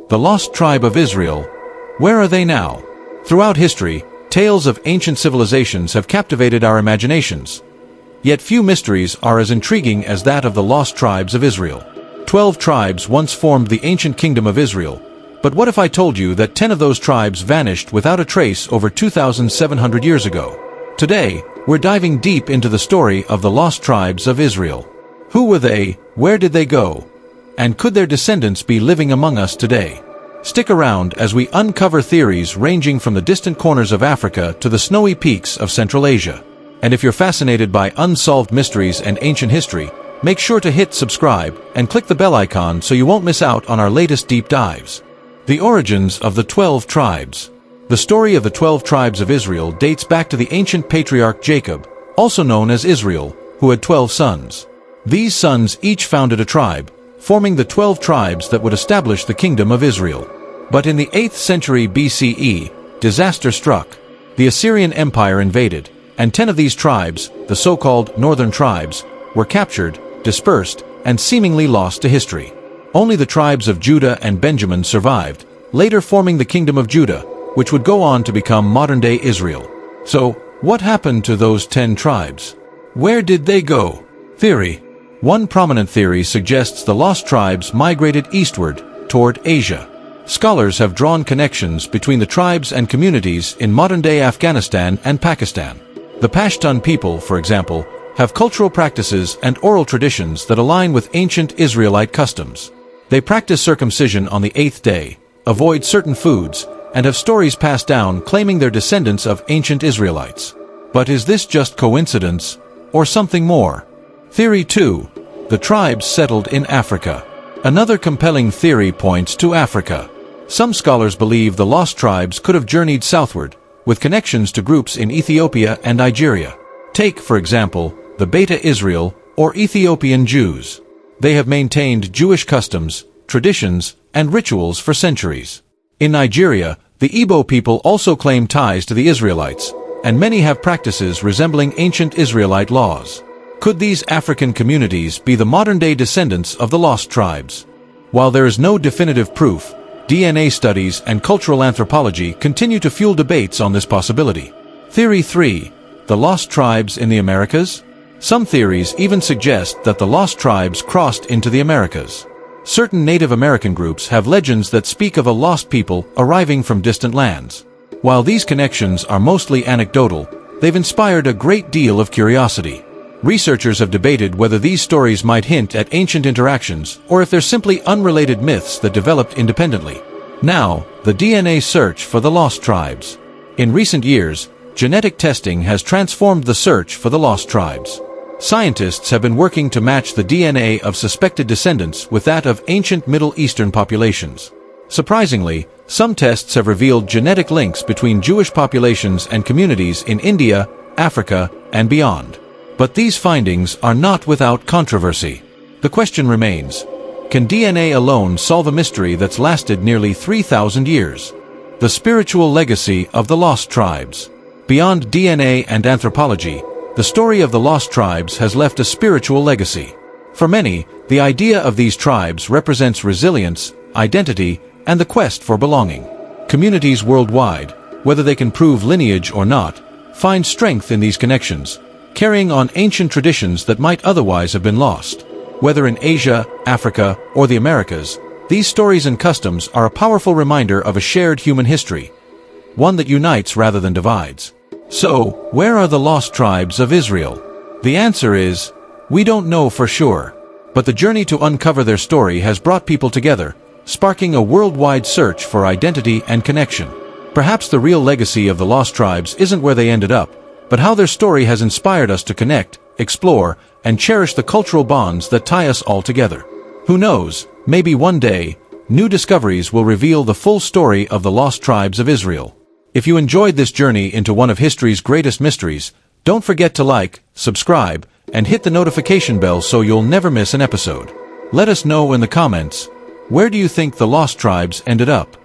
The lost tribe of Israel. Where are they now? Throughout history, tales of ancient civilizations have captivated our imaginations. Yet few mysteries are as intriguing as that of the lost tribes of Israel. 12 tribes once formed the ancient kingdom of Israel. But what if I told you that 10 of those tribes vanished without a trace over 2,700 years ago? Today, we're diving deep into the story of the lost tribes of Israel. Who were they, where did they go, and could their descendants be living among us today? Stick around as we uncover theories ranging from the distant corners of Africa to the snowy peaks of Central Asia. And if you're fascinated by unsolved mysteries and ancient history, make sure to hit subscribe and click the bell icon so you won't miss out on our latest deep dives. The origins of the 12 tribes. The story of the 12 tribes of Israel dates back to the ancient patriarch Jacob, also known as Israel, who had 12 sons. These sons each founded a tribe, forming the 12 tribes that would establish the kingdom of Israel. But in the 8th century BCE, disaster struck. The Assyrian Empire invaded, and 10 of these tribes, the so-called northern tribes, were captured, dispersed, and seemingly lost to history. Only the tribes of Judah and Benjamin survived, later forming the kingdom of Judah, which would go on to become modern-day Israel. So, what happened to those 10 tribes? Where did they go? Theory. One prominent theory suggests the lost tribes migrated eastward, toward Asia. Scholars have drawn connections between the tribes and communities in modern-day Afghanistan and Pakistan. The Pashtun people, for example, have cultural practices and oral traditions that align with ancient Israelite customs. They practice circumcision on the 8th day, avoid certain foods, and have stories passed down claiming they're descendants of ancient Israelites. But is this just coincidence, or something more? Theory 2. The tribes settled in Africa. Another compelling theory points to Africa. Some scholars believe the lost tribes could have journeyed southward, with connections to groups in Ethiopia and Nigeria. Take, for example, the Beta Israel, or Ethiopian Jews. They have maintained Jewish customs, traditions, and rituals for centuries. In Nigeria, the Igbo people also claim ties to the Israelites, and many have practices resembling ancient Israelite laws. Could these African communities be the modern-day descendants of the lost tribes? While there is no definitive proof, DNA studies and cultural anthropology continue to fuel debates on this possibility. Theory 3. The lost tribes in the Americas? Some theories even suggest that the lost tribes crossed into the Americas. Certain Native American groups have legends that speak of a lost people arriving from distant lands. While these connections are mostly anecdotal, they've inspired a great deal of curiosity. Researchers have debated whether these stories might hint at ancient interactions or if they're simply unrelated myths that developed independently. Now, the DNA search for the lost tribes. In recent years, genetic testing has transformed the search for the lost tribes. Scientists have been working to match the DNA of suspected descendants with that of ancient Middle Eastern populations. Surprisingly, some tests have revealed genetic links between Jewish populations and communities in India, Africa, and beyond. But these findings are not without controversy. The question remains, can DNA alone solve a mystery that's lasted nearly 3,000 years? The spiritual legacy of the lost tribes. Beyond DNA and anthropology, the story of the lost tribes has left a spiritual legacy. For many, the idea of these tribes represents resilience, identity, and the quest for belonging. Communities worldwide, whether they can prove lineage or not, find strength in these connections, carrying on ancient traditions that might otherwise have been lost. Whether in Asia, Africa, or the Americas, these stories and customs are a powerful reminder of a shared human history, one that unites rather than divides. So, where are the lost tribes of Israel? The answer is, we don't know for sure. But the journey to uncover their story has brought people together, sparking a worldwide search for identity and connection. Perhaps the real legacy of the lost tribes isn't where they ended up, but how their story has inspired us to connect, explore, and cherish the cultural bonds that tie us all together. Who knows, maybe one day, new discoveries will reveal the full story of the lost tribes of Israel. If you enjoyed this journey into one of history's greatest mysteries, don't forget to like, subscribe, and hit the notification bell so you'll never miss an episode. Let us know in the comments, where do you think the lost tribes ended up?